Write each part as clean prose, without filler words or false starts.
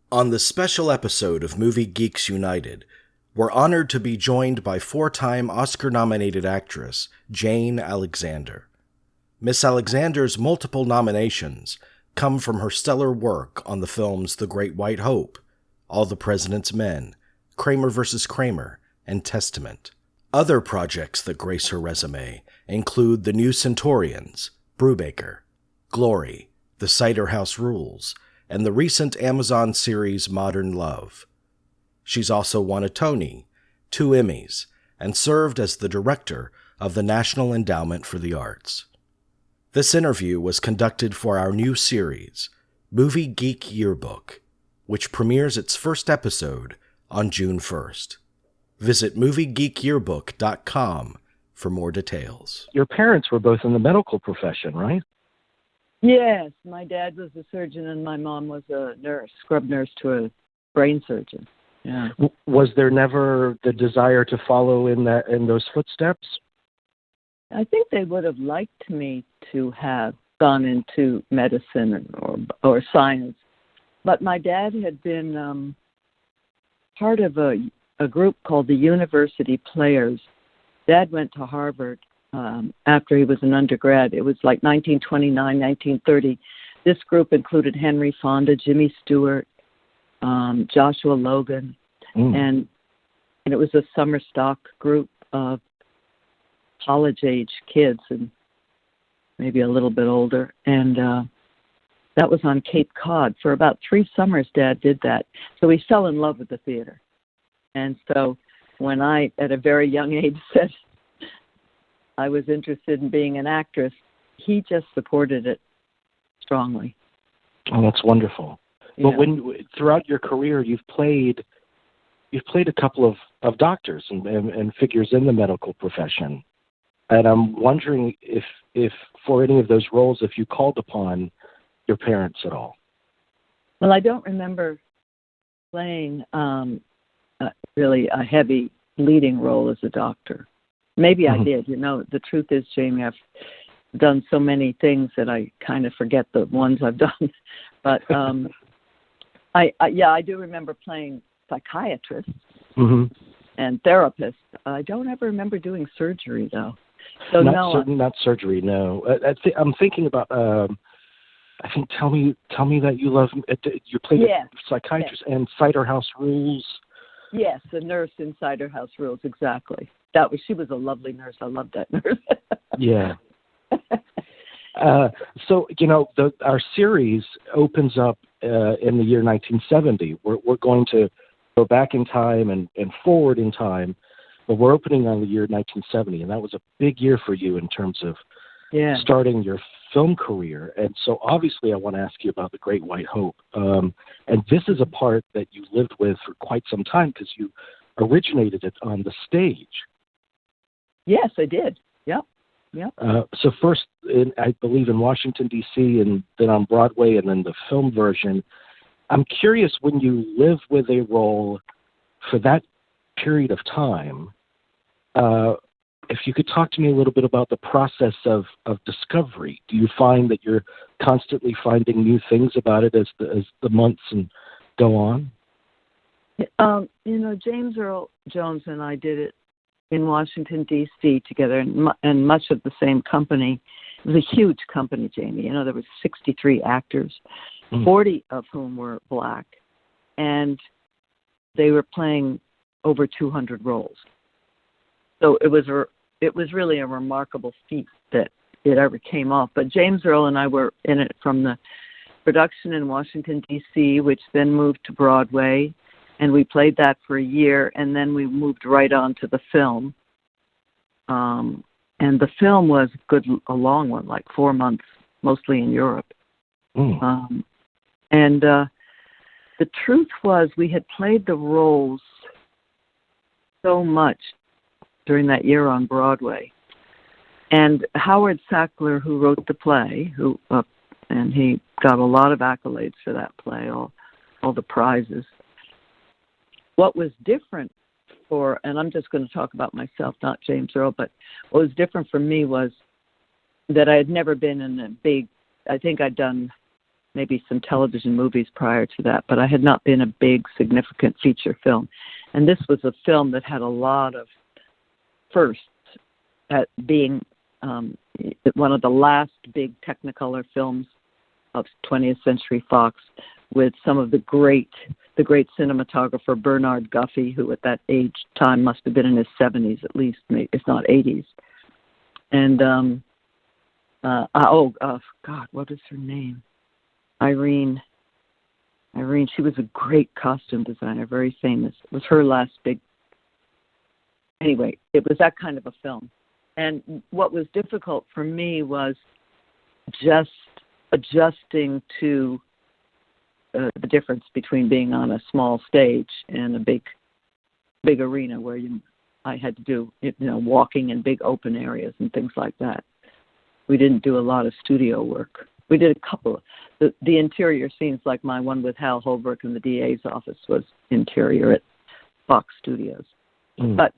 On this special episode of Movie Geeks United, we're honored to be joined by four-time Oscar-nominated actress Jane Alexander. Miss Alexander's multiple nominations come from her stellar work on the films The Great White Hope, All the President's Men, Kramer vs. Kramer, and Testament. Other projects that grace her resume include The New Centaurians, Brubaker, Glory, The Cider House Rules, and the recent Amazon series Modern Love. She's also won a Tony, 2 Emmys, and served as the director of the National Endowment for the Arts. This interview was conducted for our new series, Movie Geek Yearbook, which premieres its first episode on June 1st. Visit moviegeekyearbook.com for more details. Your parents were both in the medical profession, right? Yes, my dad was a surgeon and my mom was a nurse, scrub nurse to a brain surgeon. Yeah. Was there never the desire to follow in those footsteps? I think they would have liked me to have gone into medicine or science, but my dad had been part of a group called the University Players. Dad went to Harvard after he was an undergrad. It was like 1929, 1930. This group included Henry Fonda, Jimmy Stewart, Joshua Logan, and it was a summer stock group of college-age kids and maybe a little bit older. And that was on Cape Cod. For about 3 summers, Dad did that. So he fell in love with the theater. And so when I, at a very young age, said I was interested in being an actress, he just supported it strongly. Oh, that's wonderful. Yeah. But throughout your career, you've played a couple of doctors and figures in the medical profession. And I'm wondering if for any of those roles, if you called upon your parents at all. Well, I don't remember playing really a heavy leading role as a doctor. Maybe I did. The truth is, Jamie, I've done so many things that I kind of forget the ones I've done. But I do remember playing psychiatrists and therapists. I don't ever remember doing surgery, though. So not surgery. No, I'm thinking about. I think tell me that you love. You played a psychiatrist and Cider House Rules. Yes, the nurse in Cider House Rules, exactly. She was a lovely nurse. I loved that nurse. Yeah. So, our series opens up in the year 1970. We're going to go back in time and forward in time, but we're opening on the year 1970, and that was a big year for you in terms of starting your film career. And so obviously I want to ask you about The Great White Hope. And this is a part that you lived with for quite some time because you originated it on the stage. Yes, I did. Yep. So first, I believe in Washington, D.C., and then on Broadway, and then the film version. I'm curious, when you live with a role for that period of time, if you could talk to me a little bit about the process of discovery. Do you find that you're constantly finding new things about it as the months go on? James Earl Jones and I did it in Washington, D.C. together, and much of the same company. It was a huge company, Jamie. There was 63 actors, 40 of whom were black, and they were playing over 200 roles. So it was really a remarkable feat that it ever came off. But James Earl and I were in it from the production in Washington, D.C., which then moved to Broadway, and we played that for a year, and then we moved right on to the film. And the film was a long one, like 4 months, mostly in Europe. And the truth was we had played the roles so much during that year on Broadway. And Howard Sackler, who wrote the play, and he got a lot of accolades for that play, all the prizes. What was different and I'm just going to talk about myself, not James Earl, but what was different for me was that I had never been in I think I'd done maybe some television movies prior to that, but I had not been a big, significant feature film. And this was a film that had a lot of firsts at being one of the last big Technicolor films of 20th Century Fox, with some of the great cinematographer Bernard Guffey, who at that time must have been in his 70s at least, if not 80s. And God, what is her name? Irene. She was a great costume designer, very famous. It was her last big. Anyway, it was that kind of a film. And what was difficult for me was just adjusting to the difference between being on a small stage and a big arena where I had to do, walking in big open areas and things like that. We didn't do a lot of studio work. We did a couple. The interior scenes, like my one with Hal Holbrook in the DA's office, was interior at Fox Studios. But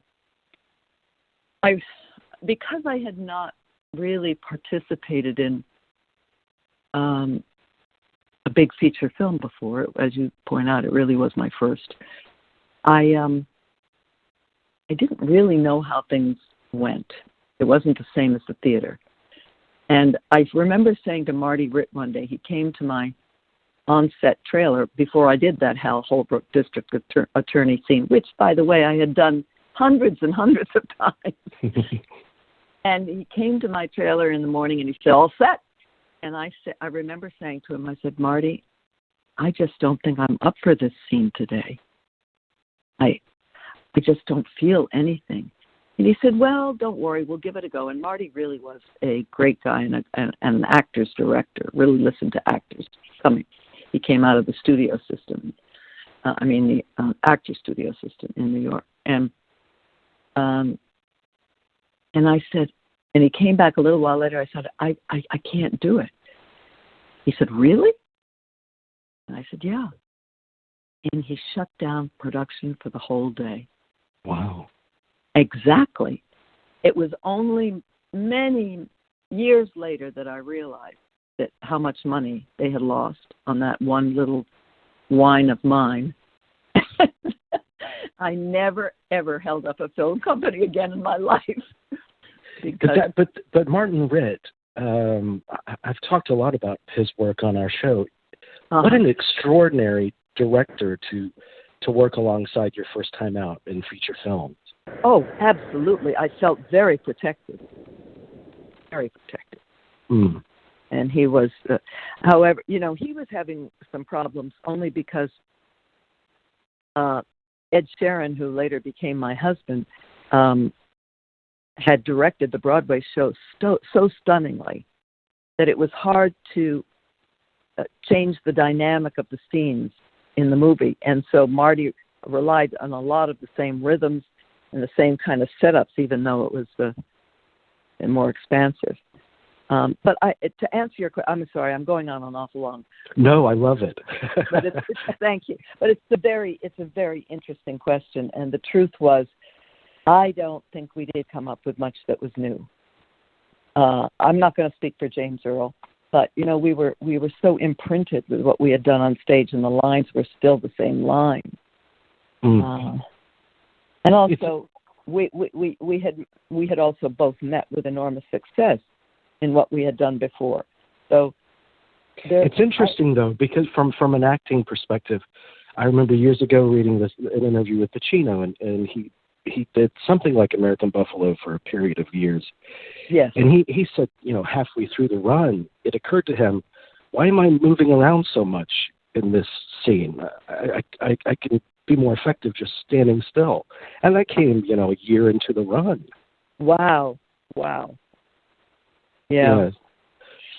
because I had not really participated in a big feature film before, as you point out, it really was my first. I didn't really know how things went. It wasn't the same as the theater. And I remember saying to Marty Ritt one day, he came to my on-set trailer before I did that Hal Holbrook district attorney scene, which, by the way, I had done hundreds and hundreds of times. And he came to my trailer in the morning and he said, "All set." And I remember saying to him, I said, "Marty, I just don't think I'm up for this scene today. I just don't feel anything." And he said, "Well, don't worry, we'll give it a go." And Marty really was a great guy and an actor's director, really listened to actors coming. He came out of the studio system, the actor studio system in New York. And I said, and he came back a little while later, I said, I can't do it. He said, "Really?" And I said, "Yeah." And he shut down production for the whole day. Wow. Exactly. It was only many years later that I realized that how much money they had lost on that one little whine of mine. I never, ever held up a film company again in my life. But Martin Ritt, I've talked a lot about his work on our show. Uh-huh. What an extraordinary director to work alongside your first time out in feature films. Oh, absolutely. I felt very protected. Very protected. Mm. And he was, however, he was having some problems only because Ed Sheeran, who later became my husband, had directed the Broadway show so stunningly that it was hard to change the dynamic of the scenes in the movie. And so Marty relied on a lot of the same rhythms and the same kind of setups, even though it was more expansive. But to answer your question, I'm sorry, I'm going on an awful long. No, I love it. But thank you. But it's a very interesting question. And the truth was, I don't think we did come up with much that was new. I'm not going to speak for James Earl, but we were so imprinted with what we had done on stage, and the lines were still the same lines. Mm. And also, we had also both met with enormous success in what we had done before. So it's interesting though, because from an acting perspective, I remember years ago reading an interview with Pacino, and he did something like American Buffalo for a period of years. Yes. And he said, halfway through the run, it occurred to him, why am I moving around so much in this scene? I can be more effective just standing still. And that came, a year into the run. Wow. Yeah.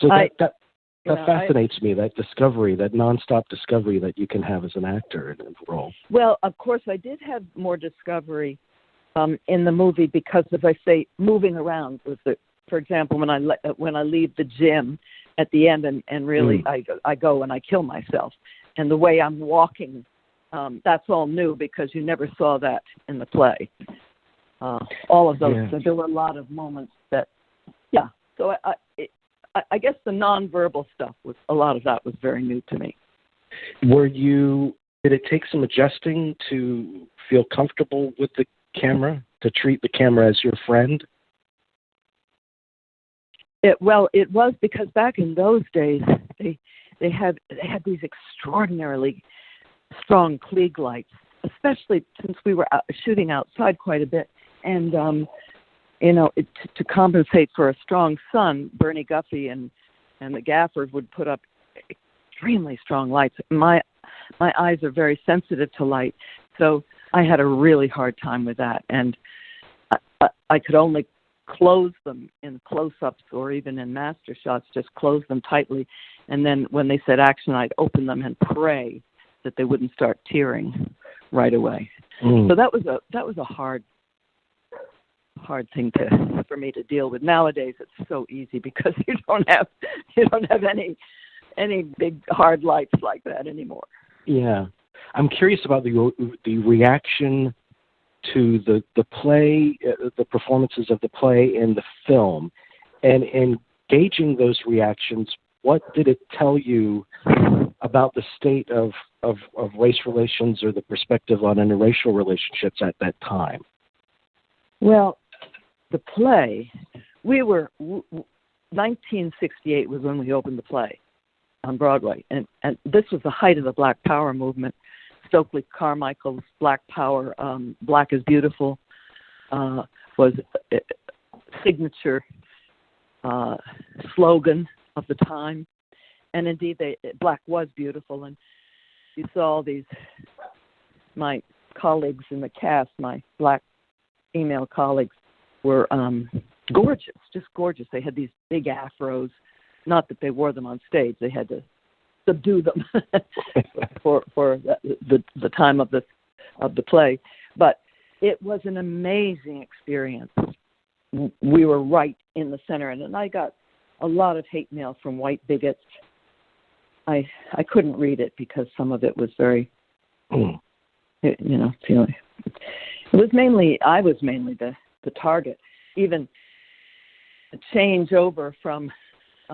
So that fascinates me, that discovery, that nonstop discovery that you can have as an actor in a role. Well, of course, I did have more discovery in the movie because, as I say, moving around was for example, when I leave the gym at the end and really I go and I kill myself, and the way I'm walking, that's all new because you never saw that in the play. All of those, so there were a lot of moments that, yeah. So I guess the nonverbal stuff was, a lot of that was very new to me. Did it take some adjusting to feel comfortable with the camera, to treat the camera as your friend? It was because back in those days, they had these extraordinarily strong Klieg lights, especially since we were shooting outside quite a bit. And, to compensate for a strong sun, Bernie Guffey and the gaffers would put up extremely strong lights. My eyes are very sensitive to light, so I had a really hard time with that. And I could only close them in close-ups or even in master shots, just close them tightly. And then when they said action, I'd open them and pray that they wouldn't start tearing right away. So that was a hard thing for me to deal with. Nowadays it's so easy because you don't have any big hard lights like that anymore. Yeah. I'm curious about the reaction to the play, the performances of the play and the film, and gauging those reactions. What did it tell you about the state of race relations or the perspective on interracial relationships at that time? Well, the play, 1968 was when we opened the play on Broadway, and this was the height of the Black Power movement. Stokely Carmichael's Black Power, Black is Beautiful, was a signature slogan of the time. And indeed, Black was beautiful. And you saw my colleagues in the cast, my Black female colleagues, were gorgeous, just gorgeous. They had these big afros. Not that they wore them on stage. They had to subdue them for the time of the play. But it was an amazing experience. We were right in the center, and I got a lot of hate mail from white bigots. I couldn't read it because some of it was very, feeling. I was mainly the target. Even the change over from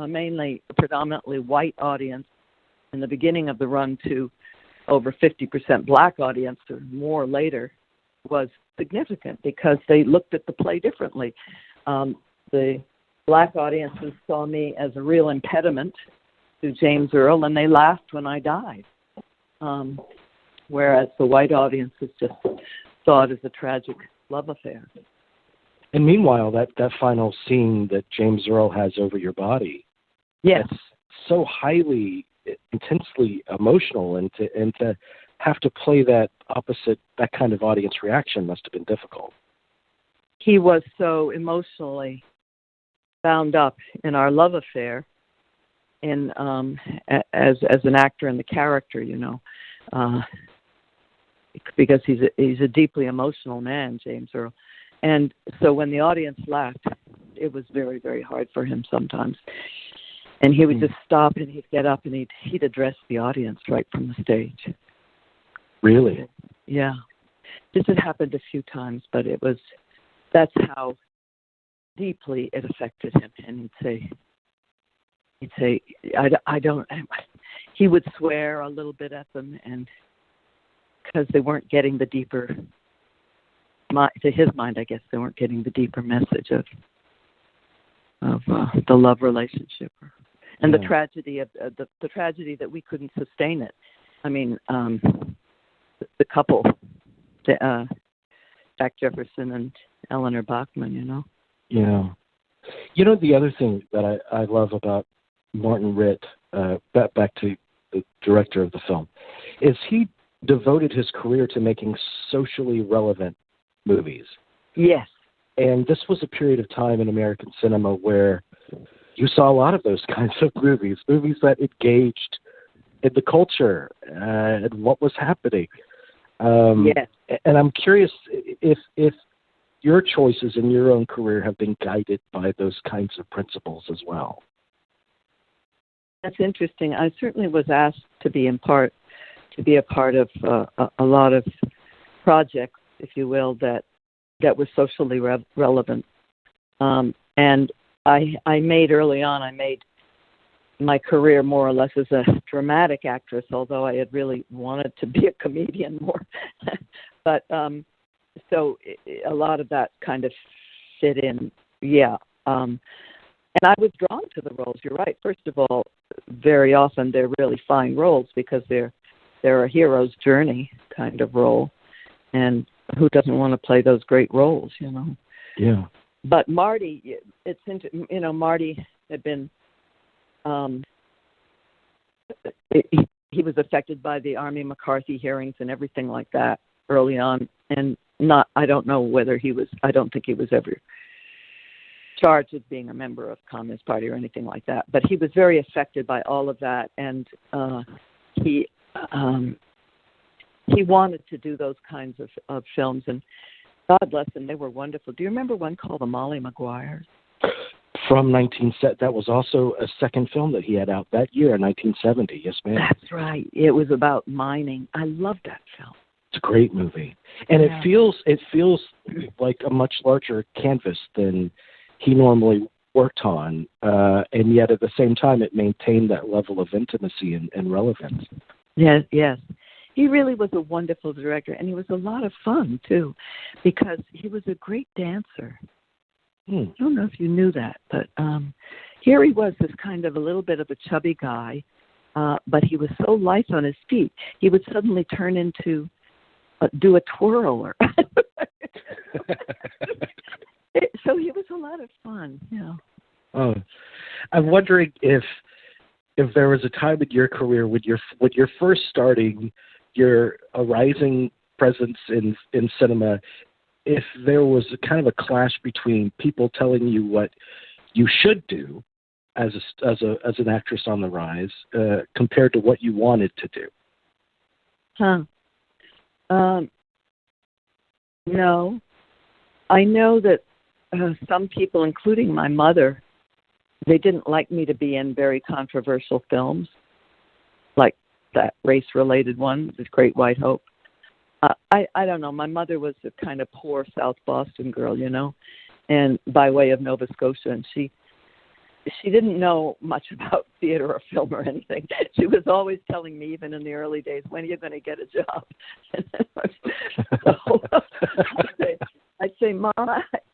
mainly a predominantly white audience in the beginning of the run to over 50% Black audience or more later was significant because they looked at the play differently. The Black audiences saw me as a real impediment to James Earl, and they laughed when I died. Whereas the white audiences just saw it as a tragic love affair. And meanwhile, that final scene that James Earl has over your body, yes, it's so highly, intensely emotional, and to have to play that opposite, that kind of audience reaction must have been difficult. He was so emotionally bound up in our love affair, in as an actor and the character, because he's a deeply emotional man, James Earl. And so when the audience laughed, it was very, very hard for him sometimes. And he would just stop and he'd get up and he'd address the audience right from the stage. Really? Yeah. This had happened a few times, but that's how deeply it affected him. And he'd say, I don't, he would swear a little bit at them, and because they weren't getting the deeper, to his mind, I guess they weren't getting the deeper message of the love relationship, and the tragedy of the tragedy that we couldn't sustain it. I mean, the couple, Jack Jefferson and Eleanor Bachman, Yeah. The other thing that I love about Martin Ritt, back to the director of the film, is he devoted his career to making socially relevant movies. Yes. And this was a period of time in American cinema where you saw a lot of those kinds of movies that engaged in the culture and what was happening. Yes. And I'm curious if your choices in your own career have been guided by those kinds of principles as well. That's interesting. I certainly was asked to be a part of a lot of projects, if you will, that were socially relevant. And I made early on. I made my career more or less as a dramatic actress, although I had really wanted to be a comedian more. But so a lot of that kind of fit in, yeah. And I was drawn to the roles. You're right. First of all, very often they're really fine roles because they're a hero's journey kind of role, and who doesn't want to play those great roles, you know? Yeah. But Marty, Marty had been. He was affected by the Army McCarthy hearings and everything like that early on, and I don't think he was ever charged with being a member of Communist Party or anything like that. But he was very affected by all of that, and he wanted to do those kinds of films, and God bless them, they were wonderful. Do you remember one called The Molly Maguires? From that was also a second film that he had out that year in 1970. Yes, ma'am. That's right. It was about mining. I love that film. It's a great movie, and it feels like a much larger canvas than he normally worked on, and yet at the same time it maintained that level of intimacy and relevance. Yes, yes. He really was a wonderful director, and he was a lot of fun too, because he was a great dancer. I don't know if you knew that, but here he was, this kind of a little bit of a chubby guy, but he was so light on his feet, he would suddenly turn into do a twirl. So he was a lot of fun, you know. Oh, I'm wondering if there was a time in your career when you're first starting your rising presence in cinema, if there was a kind of a clash between people telling you what you should do as an actress on the rise compared to what you wanted to do. No. I know that some people, including my mother, they didn't like me to be in very controversial films, like that race-related one, The Great White Hope. I don't know. My mother was a kind of poor South Boston girl, you know, and by way of Nova Scotia, and she didn't know much about theater or film or anything. She was always telling me, even in the early days, when are you going to get a job? So I'd say, Mom,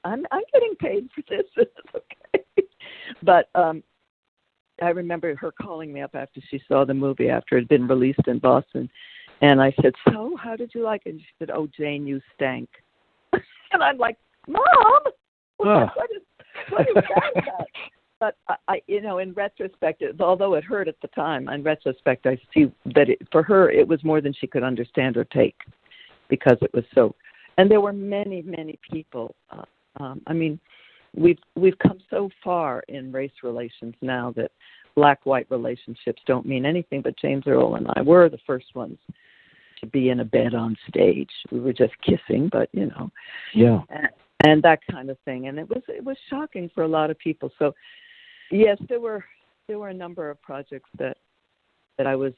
I'm getting paid for this. It's okay. But I remember her calling me up after she saw the movie, after it had been released in Boston. And I said, so how did you like it? And she said, oh, Jane, you stank. And I'm like, Mom, what is that? But I, in retrospect, although it hurt at the time, in retrospect, I see that for her, it was more than she could understand or take, because it was so. And there were many, many people. I mean, we've come so far in race relations now that black-white relationships don't mean anything. But James Earl and I were the first ones to be in a bed on stage. We were just kissing, but yeah, and that kind of thing. And it was shocking for a lot of people. So. Yes, there were a number of projects that I was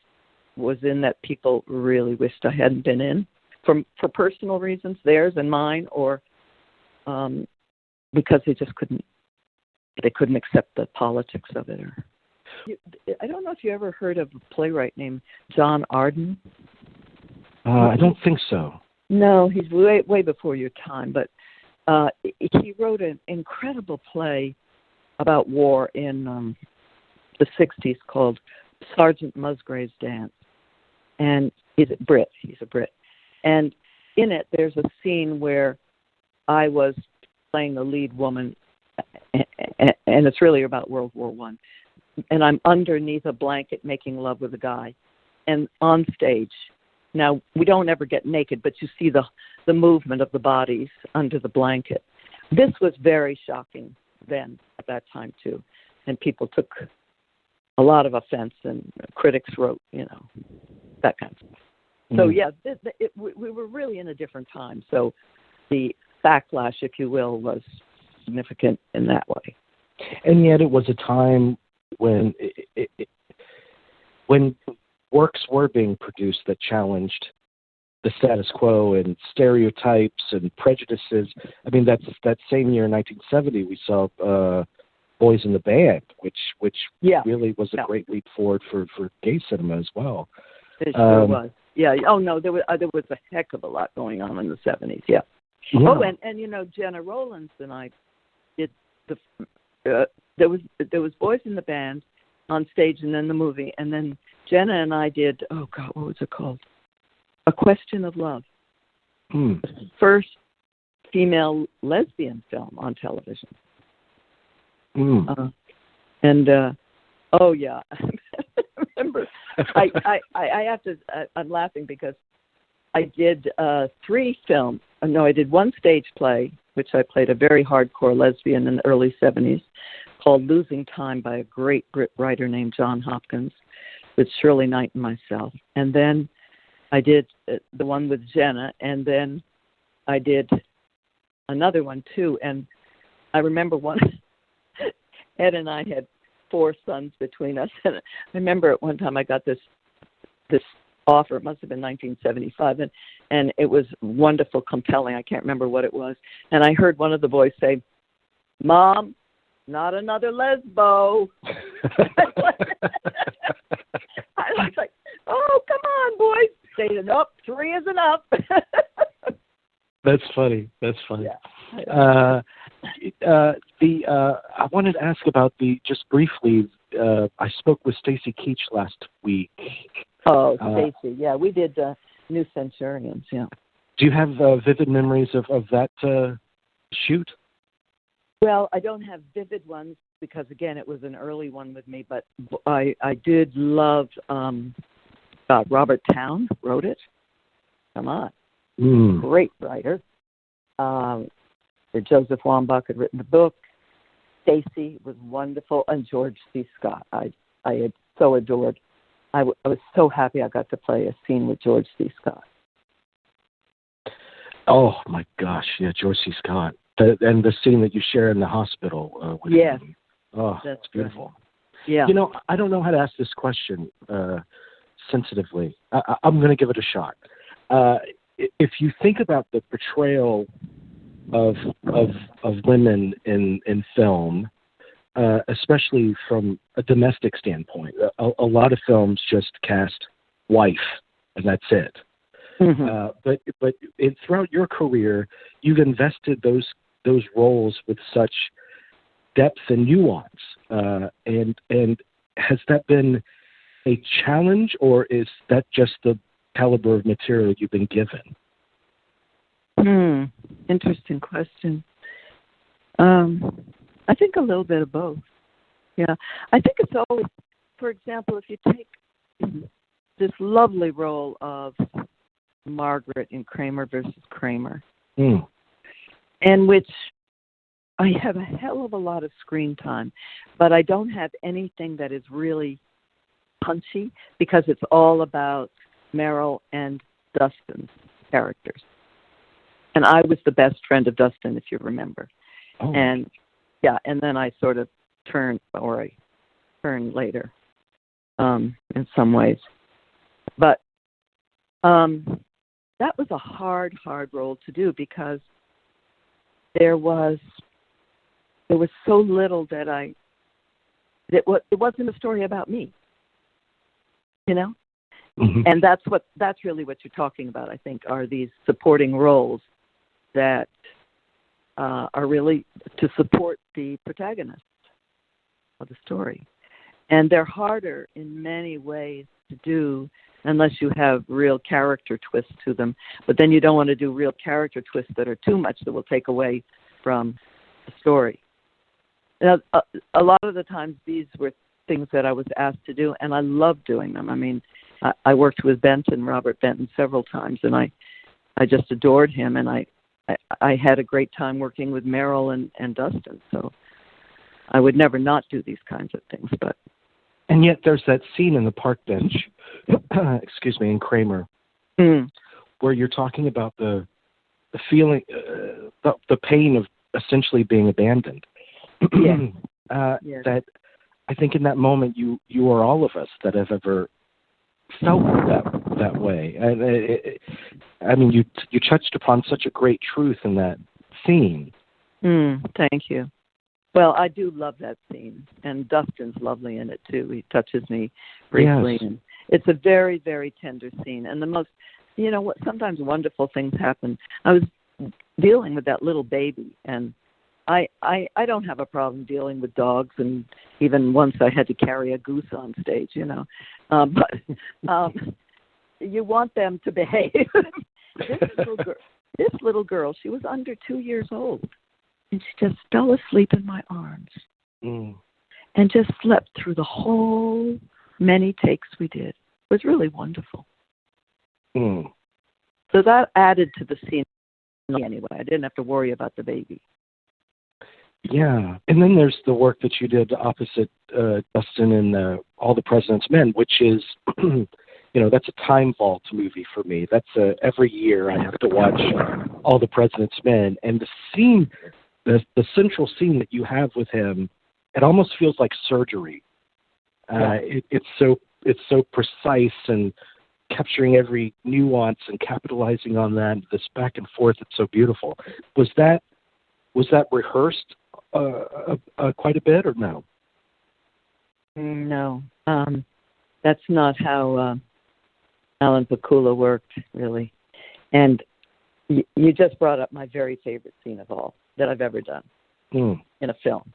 in that people really wished I hadn't been in for personal reasons, theirs and mine, or because they just couldn't accept the politics of it. I don't know if you ever heard of a playwright named John Arden. I don't think so. No, he's way before your time, but he wrote an incredible play about war in the 60s called Sergeant Musgrave's Dance. And he's a Brit. And in it, there's a scene where I was playing the lead woman, and it's really about World War I. And I'm underneath a blanket making love with a guy. And on stage, now, we don't ever get naked, but you see the movement of the bodies under the blanket. This was very shocking then, at that time too, and people took a lot of offense, and critics wrote, that kind of stuff. So yeah, we were really in a different time. So the backlash, if you will, was significant in that way. And yet, it was a time when when works were being produced that challenged the status quo and stereotypes and prejudices. I mean, that same year, 1970, we saw Boys in the Band, which Yeah. really was a Yeah. great leap forward for gay cinema as well. It sure was. Yeah. Oh no, there was a heck of a lot going on in the 70s. Yeah. Yeah. Oh, and Jenna Rollins and I did there was Boys in the Band on stage, and then the movie, and then Jenna and I did, oh God, what was it called? A Question of Love. The first female lesbian film on television. Oh yeah, I remember. I have to. I'm laughing because I did 3 films. No, I did 1 stage play, which I played a very hardcore lesbian in the early 70s, called Losing Time by a great Brit writer named John Hopkins, with Shirley Knight and myself. And then I did the one with Jenna, and then I did another one too. And I remember one. Ed and I had 4 sons between us, and I remember at one time I got this offer. It must have been 1975, and it was wonderful, compelling. I can't remember what it was. And I heard one of the boys say, "Mom, not another lesbo." I was like, "Oh, come on, boys." They said, "Nope, 3 is enough." That's funny. Yeah. I wanted to ask about just briefly. I spoke with Stacy Keach last week. Oh, Stacy, yeah, we did New Centurions. Yeah. Do you have vivid memories of that shoot? Well, I don't have vivid ones because again, it was an early one with me. But I did love. Robert Towne wrote it. Come on, great writer. Joseph Wambach had written the book. Stacy was wonderful, and George C. Scott. I had so adored. I was so happy I got to play a scene with George C. Scott. Oh my gosh, yeah, George C. Scott, and the scene that you share in the hospital with him. Oh, that's beautiful. Good. Yeah. You know, I don't know how to ask this question sensitively. I'm going to give it a shot. If you think about the portrayal of women in film, especially from a domestic standpoint, a lot of films just cast wife and that's it. But throughout your career, you've invested those roles with such depth and nuance. And has that been a challenge, or is that just the caliber of material you've been given? Interesting question. I think a little bit of both. Yeah. I think it's always, for example, if you take this lovely role of Margaret in Kramer versus Kramer, in which I have a hell of a lot of screen time, but I don't have anything that is really punchy because it's all about Meryl and Dustin's characters. And I was the best friend of Dustin, if you remember. Oh. And yeah, and then I sort of turned later in some ways. But that was a hard role to do because there was so little that it wasn't a story about me, you know? Mm-hmm. And that's really what you're talking about, I think, are these supporting roles that are really to support the protagonist of the story. And they're harder in many ways to do unless you have real character twists to them. But then you don't want to do real character twists that are too much that will take away from the story. Now, a lot of the times these were things that I was asked to do, and I loved doing them. I mean, I worked with Robert Benton, several times, and I just adored him, and I had a great time working with Meryl and Dustin, so I would never not do these kinds of things. And yet there's that scene in the park bench, in Kramer, where you're talking about the feeling, the pain of essentially being abandoned. Yes. That I think in that moment you are all of us that have ever felt that way. And you touched upon such a great truth in that scene. Thank you. Well, I do love that scene, and Dustin's lovely in it too. He touches me briefly, Yes. and it's a very, very tender scene. And the most, what sometimes wonderful things happen. I was dealing with that little baby, and I don't have a problem dealing with dogs, and even once I had to carry a goose on stage, but you want them to behave. This little girl, she was under 2 years old. And she just fell asleep in my arms and just slept through the whole many takes we did. It was really wonderful. So that added to the scene anyway. I didn't have to worry about the baby. Yeah. And then there's the work that you did opposite Dustin in All the President's Men, which is, that's a time vault movie for me. That's every year I have to watch All the President's Men. And the scene... The central scene that you have with him, it almost feels like surgery. It's so precise and capturing every nuance and capitalizing on that. This back and forth, it's so beautiful. Was that rehearsed quite a bit, or no? No, that's not how Alan Pakula worked, really. And you just brought up my very favorite scene of all that I've ever done in a film.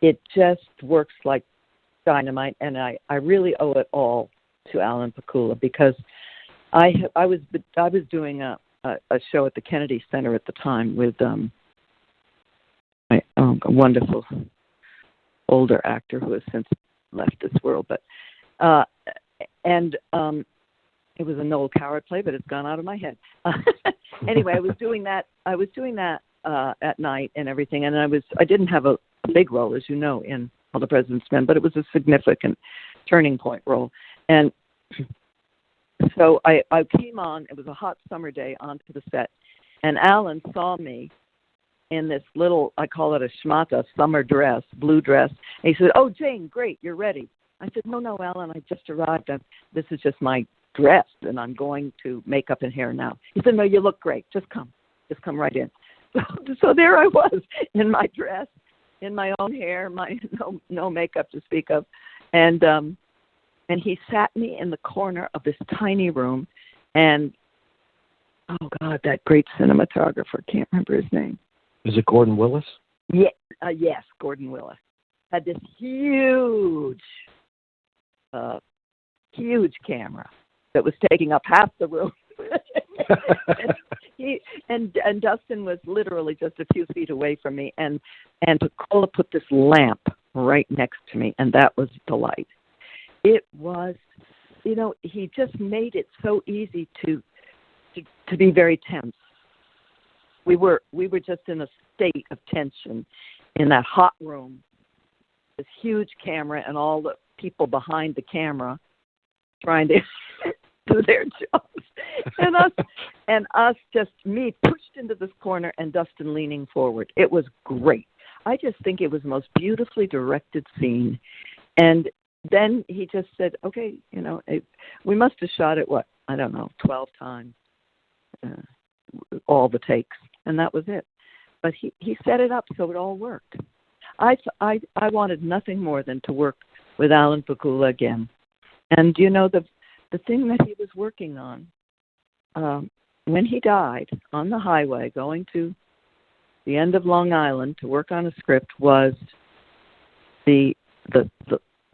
It just works like dynamite, and I really owe it all to Alan Pakula, because I was doing a show at the Kennedy Center at the time with a wonderful older actor who has since left this world, but it was a Noel Coward play, but it's gone out of my head. Anyway, I was doing that at night and everything, and I didn't have a big role, as you know, in All the President's Men, but it was a significant turning point role. And so I came on. It was a hot summer day onto the set, and Alan saw me in this little, I call it a schmata summer dress, blue dress. And he said, "Oh, Jane, great, you're ready." I said, No, Alan, I just arrived. This is just my dress, and I'm going to makeup and hair now. He said, "No, you look great. Just come right in." So there I was in my dress, in my own hair, my no makeup to speak of, and he sat me in the corner of this tiny room, and oh God, that great cinematographer, can't remember his name. Is it Gordon Willis? Yeah, yes, Gordon Willis had this huge camera that was taking up half the room. and Dustin was literally just a few feet away from me, and Pakula put this lamp right next to me, and that was delight. It was, he just made it so easy to be very tense. We were just in a state of tension in that hot room, this huge camera, and all the people behind the camera trying to do their jobs, and us just me pushed into this corner and Dustin leaning forward. It was great. I just think it was the most beautifully directed scene. And then he just said, "Okay, we must have shot it 12 times, all the takes, and that was it." But he set it up so it all worked. I wanted nothing more than to work with Alan Pakula again. And the thing that he was working on, when he died on the highway going to the end of Long Island to work on a script, was the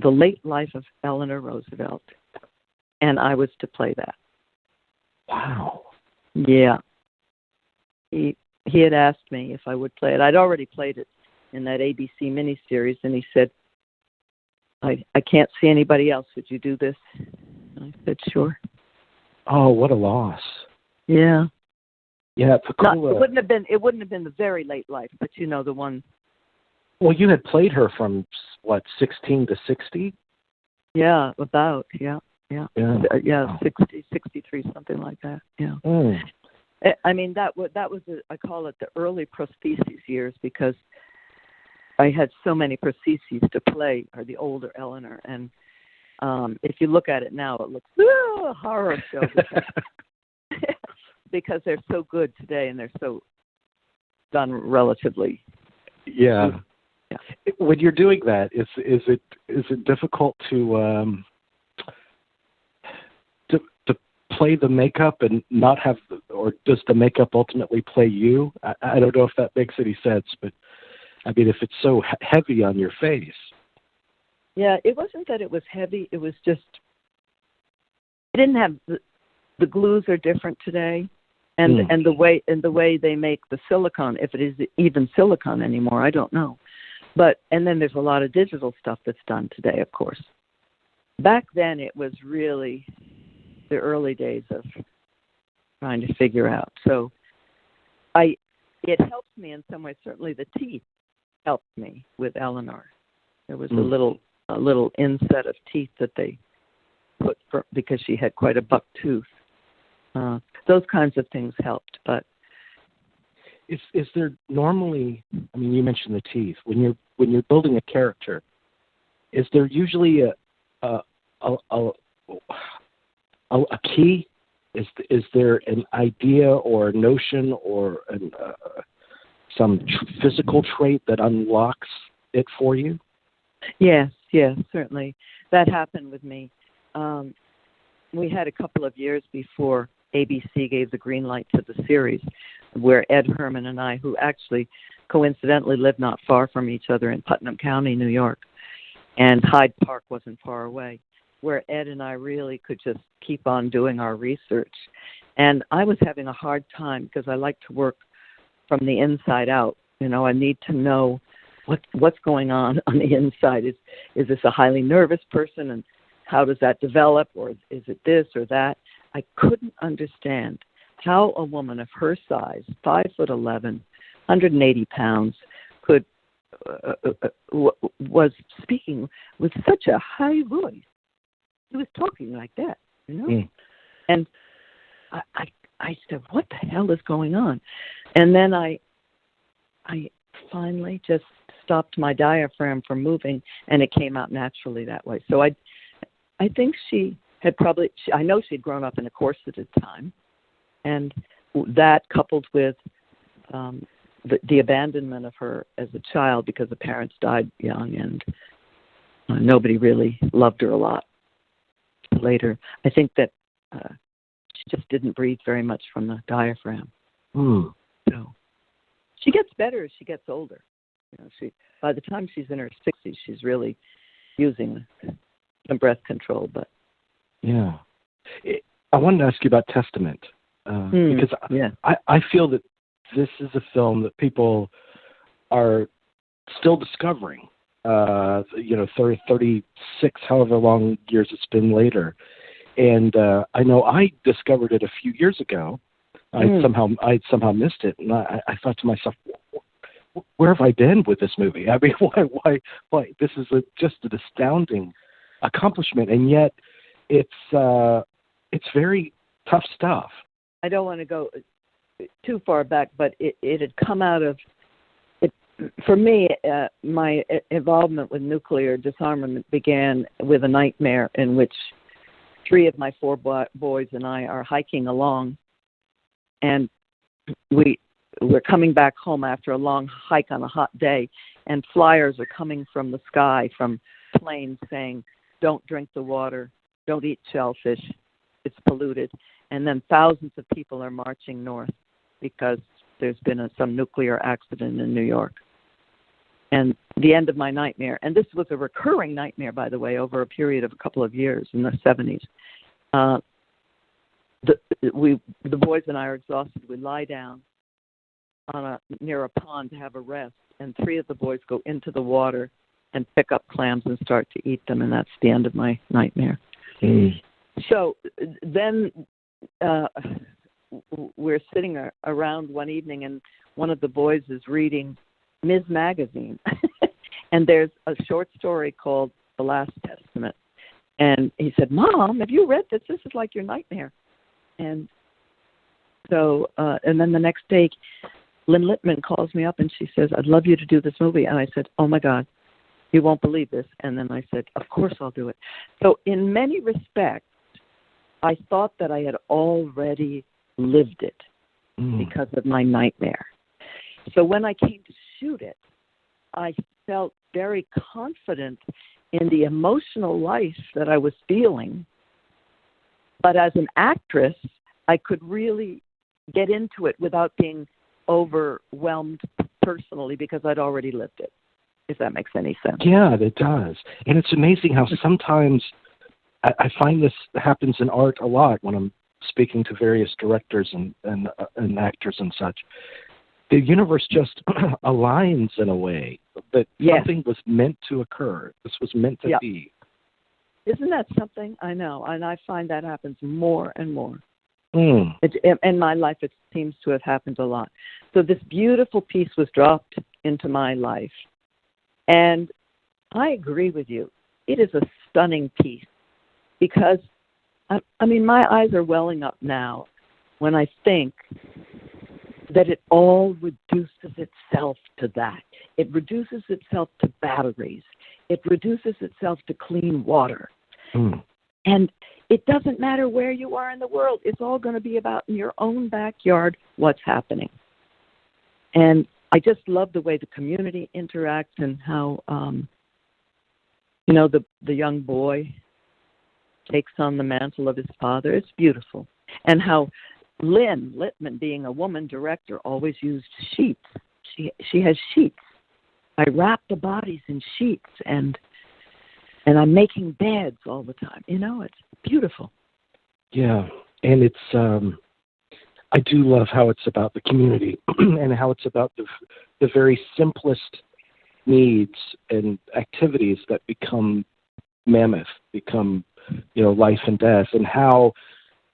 late life of Eleanor Roosevelt, and I was to play that. Wow. Yeah. He had asked me if I would play it. I'd already played it in that ABC miniseries, and he said, I can't see anybody else. Would you do this? And I said, sure. Oh, what a loss. Yeah. Yeah, Pakula. It wouldn't have been the very late life, but the one. Well, you had played her from 16 to 60? Yeah, about, yeah. Wow. 60, 63, something like that. Yeah. Mm. I mean, that was I call it the early prostheses years, because I had so many prostheses to play, or the older Eleanor, and if you look at it now, it looks a horror show because they're so good today, and they're so done relatively, Yeah. Yeah. When you're doing that, is it difficult to play the makeup and not have, or does the makeup ultimately play you? I don't know if that makes any sense, but I mean, if it's so heavy on your face. Yeah, it wasn't that it was heavy. It was just, I didn't have, the glues are different today. And the way they make the silicone, if it is even silicone anymore, I don't know. And then there's a lot of digital stuff that's done today, of course. Back then, it was really the early days of trying to figure out. So it helped me in some ways. Certainly the teeth helped me with Eleanor. There was a little inset of teeth that they put because she had quite a buck tooth. Those kinds of things helped. But is there normally? I mean, you mentioned the teeth. When you're building a character, is there usually a key? Is there an idea or a notion or some physical trait that unlocks it for you? Yes, certainly. That happened with me. We had a couple of years before ABC gave the green light to the series, where Ed Herman and I, who actually coincidentally lived not far from each other in Putnam County, New York, and Hyde Park wasn't far away, where Ed and I really could just keep on doing our research. And I was having a hard time because I like to work from the inside out. You know, I need to know what's going on the inside. Is this a highly nervous person, and how does that develop, or is it this or that? I couldn't understand how a woman of her size, 5'11", 180 pounds, could was speaking with such a high voice. He was talking like that, you know. And I said, "What the hell is going on?" And then I finally just stopped my diaphragm from moving, and it came out naturally that way. So I think she had I know she'd grown up in a corset at the time, and that coupled with the abandonment of her as a child because the parents died young, and nobody really loved her a lot later. I think that she just didn't breathe very much from the diaphragm. So she gets better as she gets older. You know, by the time she's in her 60s, she's really using some breath control. But yeah, I wanted to ask you about Testament because I feel that this is a film that people are still discovering. 36, however long years it's been later, and I know I discovered it a few years ago. I somehow missed it, and I thought to myself, where have I been with this movie? I mean, why? This is just an astounding accomplishment, and yet it's very tough stuff. I don't want to go too far back, but it had come out of it. For me, my involvement with nuclear disarmament began with a nightmare in which 3 of my 4 boys and I are hiking along, and we're coming back home after a long hike on a hot day, and flyers are coming from the sky from planes saying, "Don't drink the water, don't eat shellfish, it's polluted." And then thousands of people are marching north because there's been some nuclear accident in New York. And the end of my nightmare, and this was a recurring nightmare, by the way, over a period of a couple of years in the 70s. The boys and I are exhausted. We lie down near a pond to have a rest, and 3 of the boys go into the water and pick up clams and start to eat them, and that's the end of my nightmare. So then we're sitting around one evening, and one of the boys is reading Ms. Magazine, and there's a short story called The Last Testament. And he said, "Mom, have you read this? This is like your nightmare." And so, and then the next day, Lynn Littman calls me up and she says, "I'd love you to do this movie." And I said, "Oh my God, you won't believe this." And then I said, "Of course I'll do it." So in many respects, I thought that I had already lived it because of my nightmare. So when I came to shoot it, I felt very confident in the emotional life that I was feeling. But as an actress, I could really get into it without being overwhelmed personally because I'd already lived it, if that makes any sense. Yeah, it does. And it's amazing how sometimes I find this happens in art a lot when I'm speaking to various directors and actors and such. The universe just aligns in a way that something was meant to occur. This was meant to be. Isn't that something? I know, and I find that happens more and more. Mm. In my life, it seems to have happened a lot. So this beautiful piece was dropped into my life, and I agree with you. It is a stunning piece because, I mean, my eyes are welling up now when I think that it all reduces itself to that. It reduces itself to batteries. It reduces itself to clean water. Mm. And it doesn't matter where you are in the world. It's all going to be about in your own backyard what's happening. And I just love the way the community interacts and how, the young boy takes on the mantle of his father. It's beautiful. And how Lynn Littman, being a woman director, always used sheets. She has sheets. I wrap the bodies in sheets, and I'm making beds all the time. It's beautiful. Yeah, and it's I do love how it's about the community and how it's about the very simplest needs and activities that become mammoth, become life and death, and how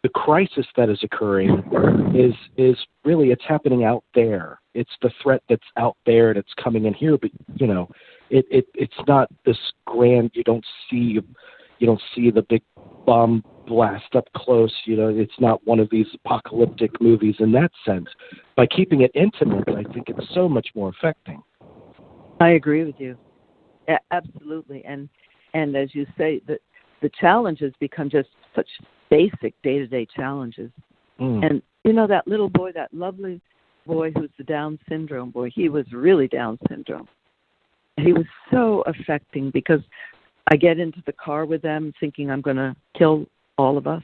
the crisis that is occurring is really, it's happening out there. It's the threat that's out there that's coming in here, but it's not this grand. You don't see the big bomb blast up close. It's not one of these apocalyptic movies in that sense. By keeping it intimate, I think it's so much more affecting. I agree with you. Yeah, absolutely. And as you say, the challenges become just such basic day-to-day challenges. Mm. And, that little boy, that lovely boy who's the Down syndrome boy, he was really Down syndrome. He was so affecting because I get into the car with them thinking I'm going to kill all of us,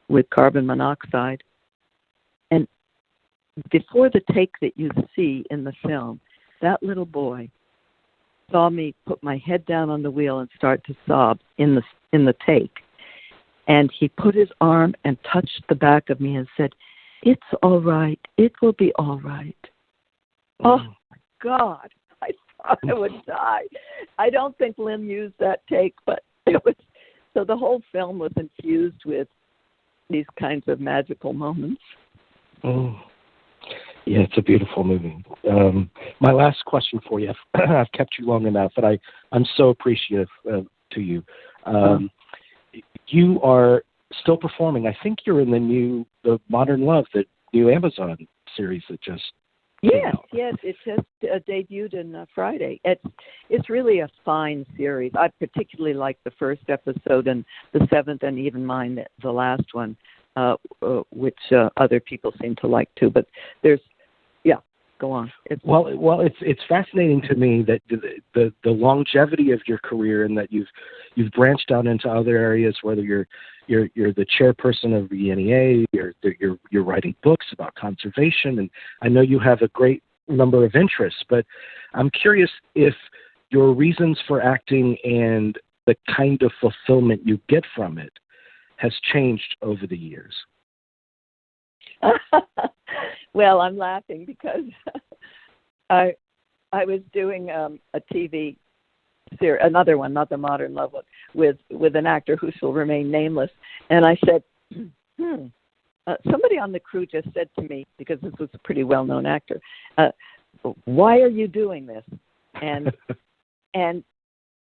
with carbon monoxide. And before the take that you see in the film, that little boy saw me put my head down on the wheel and start to sob in the take. And he put his arm and touched the back of me and said, "It's all right. It will be all right." Mm. Oh, my God. I thought I would die. I don't think Lynn used that take, but it was. So the whole film was infused with these kinds of magical moments. Oh. Yeah, it's a beautiful movie. My last question for you, I've kept you long enough, but I'm so appreciative to you. You are still performing. I think you're in the Modern Love, the new Amazon series that just came out. Yes, it just debuted on Friday. It's really a fine series. I particularly like the first episode and the seventh, and even mine, the last one, which other people seem to like too. But go on. It's fascinating to me that the longevity of your career and that you've branched out into other areas. Whether you're the chairperson of the NEA, you're writing books about conservation, and I know you have a great number of interests. But I'm curious if your reasons for acting and the kind of fulfillment you get from it has changed over the years. Well, I'm laughing because I was doing a TV series, another one, not the Modern Love one, with an actor who shall remain nameless, and I said, somebody on the crew just said to me, because this was a pretty well-known actor, "Why are you doing this?" And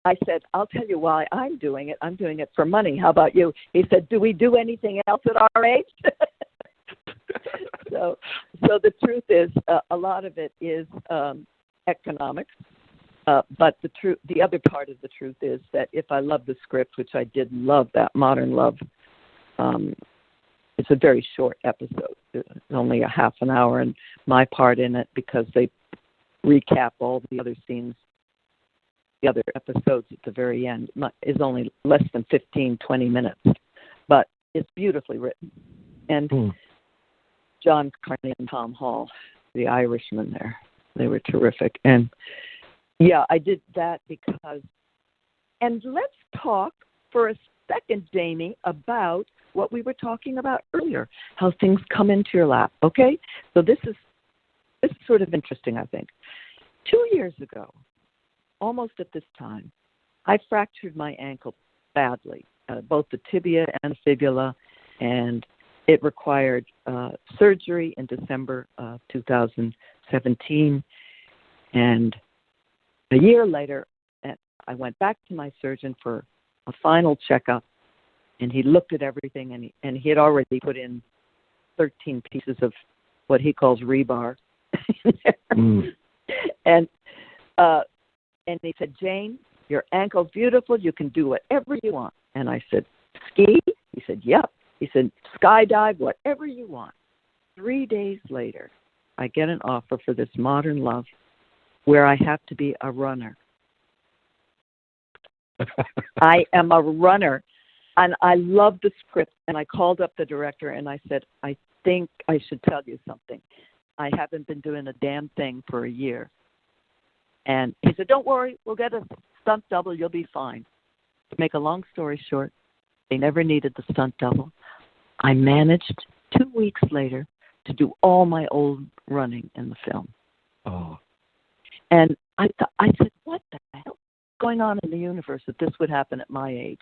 I said, "I'll tell you why I'm doing it. I'm doing it for money. How about you?" He said, "Do we do anything else at our age?" So the truth is, a lot of it is economics. But the other part of the truth is that if I love the script, which I did love that Modern Love, it's a very short episode. It's only a half an hour, and my part in it, because they recap all the other scenes, the other episodes at the very end. Is only less than 15, 20 minutes, but it's beautifully written. And John Carney and Tom Hall, the Irishmen there, they were terrific. And yeah, I did that because, and let's talk for a second, Jamie, about what we were talking about earlier, how things come into your lap, okay? So this is sort of interesting, I think. 2 years ago, almost at this time, I fractured my ankle badly, both the tibia and fibula, and it required surgery in December of 2017. And a year later, I went back to my surgeon for a final checkup, and he looked at everything, and he had already put in 13 pieces of what he calls rebar. And he said, Jane, your ankle's beautiful. You can do whatever you want. And I said, ski? He said, yep. He said, skydive, whatever you want. 3 days later, I get an offer for this Modern Love where I have to be a runner. I am a runner. And I loved the script. And I called up the director and I said, I think I should tell you something. I haven't been doing a damn thing for a year. And he said, don't worry, we'll get a stunt double, you'll be fine. To make a long story short, they never needed the stunt double. I managed 2 weeks later to do all my old running in the film. Oh. And I said, what the hell is going on in the universe that this would happen at my age?